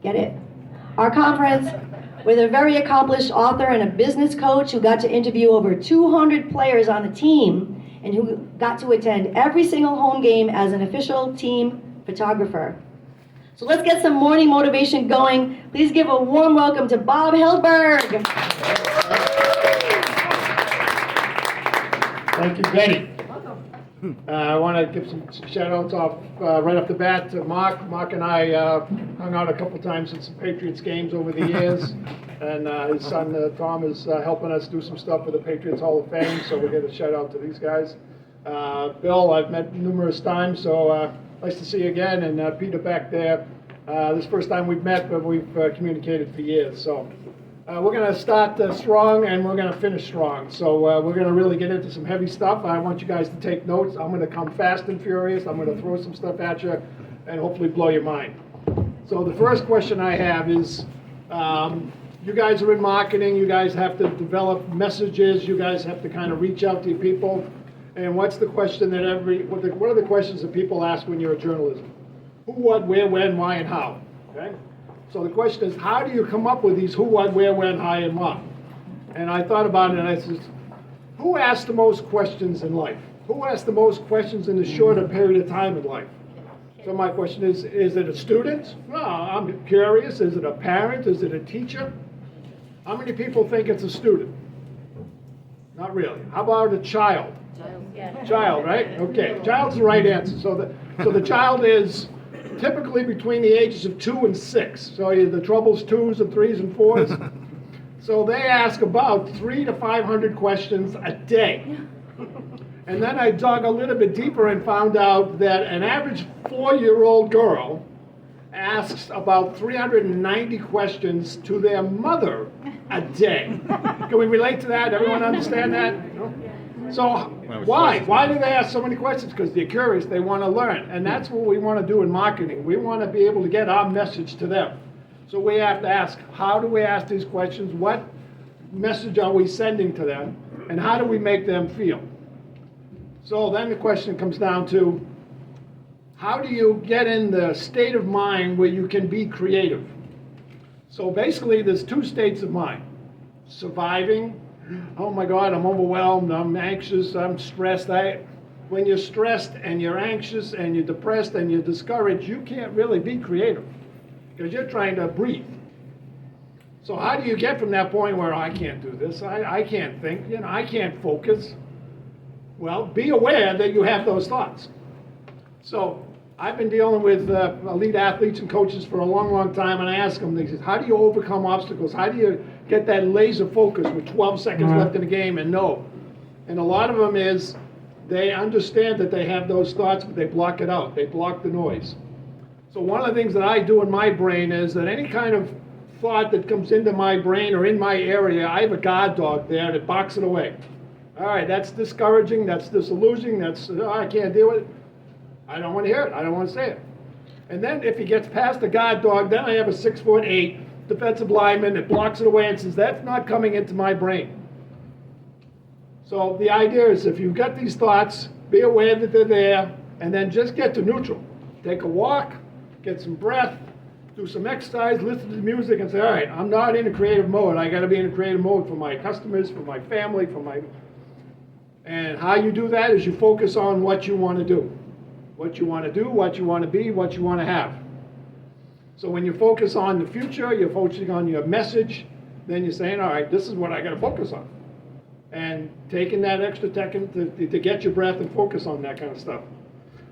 Get it? Our conference with a very accomplished author and a business coach who got to interview over 200 players on the team and who got to attend every single home game as an official team photographer. So let's get some morning motivation going. Please give a warm welcome to Bob Hyldburg. Thank you, Betty. I want to give some shout-outs off right off the bat to Mark. Mark and I hung out a couple times at some Patriots games over the years, and his son Tom is helping us do some stuff for the Patriots Hall of Fame, so we'll give a shout-out to these guys. Bill, I've met numerous times, so nice to see you again, and Peter back there. This is the first time we've met, but we've communicated for years, so. We're going to start strong and we're going to finish strong. So we're going to really get into some heavy stuff. I want you guys to take notes. I'm going to come fast and furious. I'm going to throw some stuff at you and hopefully blow your mind. So the first question I have is, you guys are in marketing. You guys have to develop messages. You guys have to kind of reach out to your people. And what's the question that what are the questions that people ask when you're a journalist? Who, what, where, when, why, and how? Okay? So the question is, how do you come up with these who, what, where, when, how, and what? And I thought about it and I said, who asks the most questions in life? Who asks the most questions in a shorter period of time in life? So my question is it a student? No, I'm curious. Is it a parent? Is it a teacher? How many people think it's a student? Not really. How about a child? Child, right? Okay, child's the right answer. So the child is typically between the ages of 2 and 6. So the trouble's 2s and 3s and 4s. So they ask about 300 to 500 questions a day. And then I dug a little bit deeper and found out that an average 4-year-old girl asks about 390 questions to their mother a day. Can we relate to that? Everyone understand that? So why? Why do they ask so many questions? Because they're curious, they want to learn. And that's what we want to do in marketing. We want to be able to get our message to them. So we have to ask, how do we ask these questions? What message are we sending to them? And how do we make them feel? So then the question comes down to, how do you get in the state of mind where you can be creative? So basically there's 2 states of mind. Surviving. Oh my God, I'm overwhelmed, I'm anxious, I'm stressed. When you're stressed and you're anxious and you're depressed and you're discouraged, you can't really be creative because you're trying to breathe. So how do you get from that point where I can't do this, I can't think, I can't focus? Well, be aware that you have those thoughts. So I've been dealing with elite athletes and coaches for a long, long time, and I ask them, how do you overcome obstacles? How do you get that laser focus with 12 seconds left in the game and know? And a lot of them is they understand that they have those thoughts, but they block it out. They block the noise. So one of the things that I do in my brain is that any kind of thought that comes into my brain or in my area, I have a guard dog there that barks it away. All right, that's discouraging, that's disillusioning, I can't deal with it. I don't want to hear it. I don't want to say it. And then if he gets past the guard dog, then I have a 6'8" defensive lineman that blocks it away and says, that's not coming into my brain. So the idea is if you've got these thoughts, be aware that they're there, and then just get to neutral. Take a walk, get some breath, do some exercise, listen to the music, and say, all right, I'm not in a creative mode. I got to be in a creative mode for my customers, for my family, And how you do that is you focus on what you want to do. What you want to do, what you want to be, what you want to have. So when you focus on the future, you're focusing on your message, then you're saying, all right, this is what I got to focus on. And taking that extra second to get your breath and focus on that kind of stuff.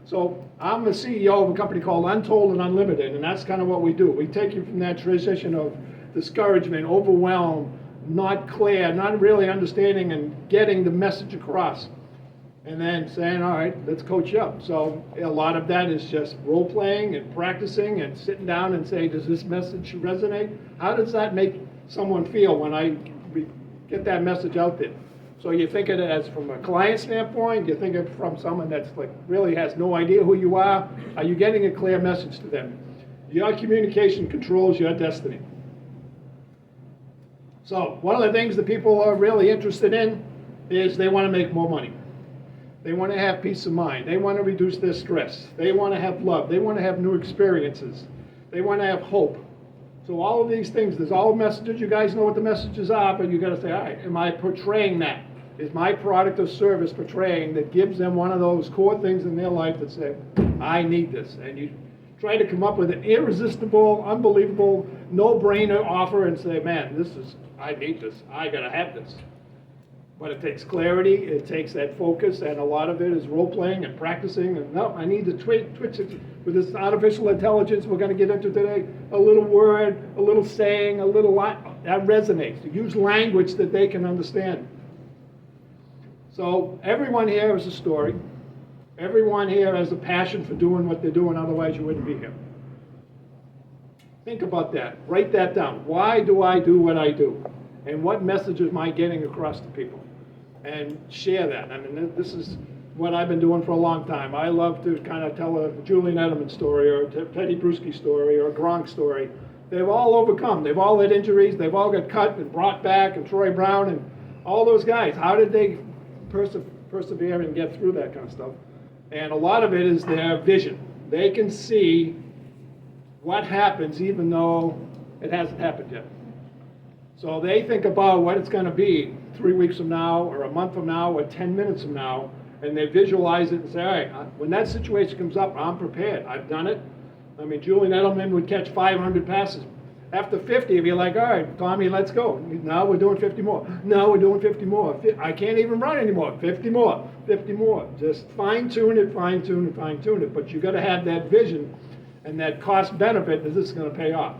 So I'm the CEO of a company called Untold and Unlimited, and that's kind of what we do. We take you from that transition of discouragement, overwhelm, not clear, not really understanding and getting the message across. And then saying, all right, let's coach you up. So a lot of that is just role-playing and practicing and sitting down and saying, does this message resonate? How does that make someone feel when I get that message out there? So you think of it as from a client standpoint, you think of it from someone that's like really has no idea who you are. Are you getting a clear message to them? Your communication controls your destiny. So one of the things that people are really interested in is they want to make more money. They want to have peace of mind. They want to reduce their stress. They want to have love. They want to have new experiences. They want to have hope. So all of these things, there's all messages, you guys know what the messages are, but you gotta say, all right, am I portraying that? Is my product or service portraying that gives them one of those core things in their life that say, I need this? And you try to come up with an irresistible, unbelievable, no-brainer offer and say, man, I need this, I gotta have this. But it takes clarity, it takes that focus, and a lot of it is role-playing and practicing, and no, I need to twitch it with this artificial intelligence we're gonna get into today, a little word, a little saying, a little line, that resonates. Use language that they can understand. So everyone here has a story. Everyone here has a passion for doing what they're doing, otherwise you wouldn't be here. Think about that, write that down. Why do I do what I do? And what message am I getting across to people? And share that. I mean, this is what I've been doing for a long time. I love to kind of tell a Julian Edelman story or a Teddy Bruschi story or a Gronk story. They've all overcome. They've all had injuries. They've all got cut and brought back, and Troy Brown and all those guys. How did they persevere and get through that kind of stuff? And a lot of it is their vision. They can see what happens even though it hasn't happened yet. So they think about what it's going to be 3 weeks from now, or a month from now, or 10 minutes from now, and they visualize it and say, all right, when that situation comes up, I'm prepared. I've done it. I mean, Julian Edelman would catch 500 passes. After 50, he'd be like, all right, Tommy, let's go. Now we're doing 50 more. Now we're doing 50 more. I can't even run anymore. 50 more, 50 more. Just fine-tune it, fine-tune it, fine-tune it. But you got to have that vision and that cost-benefit that this is going to pay off.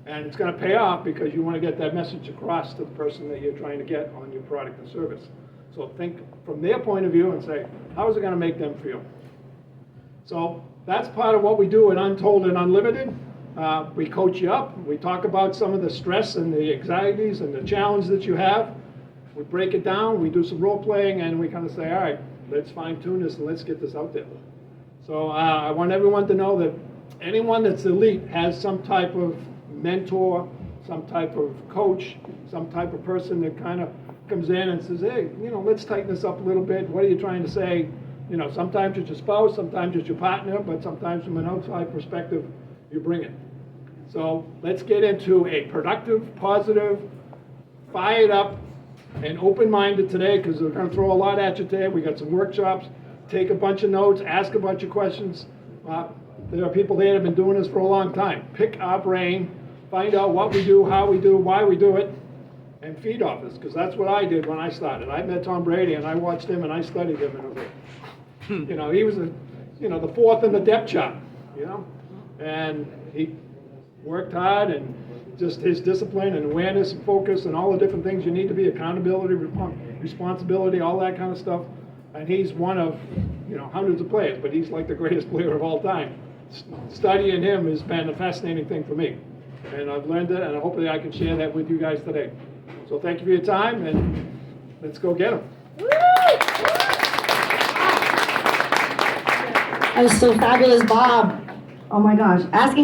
And it's going to pay off because you want to get that message across to the person that you're trying to get on your product and service. So think from their point of view and say, how is it going to make them feel? So that's part of what we do in Untold and Unlimited. We coach you up. We talk about some of the stress and the anxieties and the challenge that you have. We break it down. We do some role playing, and we kind of say, all right, let's fine tune this and let's get this out there. So I want everyone to know that anyone that's elite has some type of mentor, some type of coach, some type of person that kind of comes in and says, hey, let's tighten this up a little bit. What are you trying to say? Sometimes it's your spouse, sometimes it's your partner, but sometimes from an outside perspective, you bring it. So let's get into a productive, positive, fired up, and open-minded today, because we're going to throw a lot at you today. We got some workshops. Take a bunch of notes, ask a bunch of questions. There are people there that have been doing this for a long time. Pick our brain, find out what we do, how we do, why we do it, and feed off this, because that's what I did when I started. I met Tom Brady, and I watched him, and I studied him in a way. He was the fourth in the depth chart, and he worked hard, and just his discipline and awareness and focus and all the different things you need to be, accountability, responsibility, all that kind of stuff. And he's one of, hundreds of players, but he's like the greatest player of all time. Studying him has been a fascinating thing for me. And I've learned it, and hopefully I can share that with you guys today. So thank you for your time, and let's go get them. That was so fabulous, Bob. Oh my gosh. Asking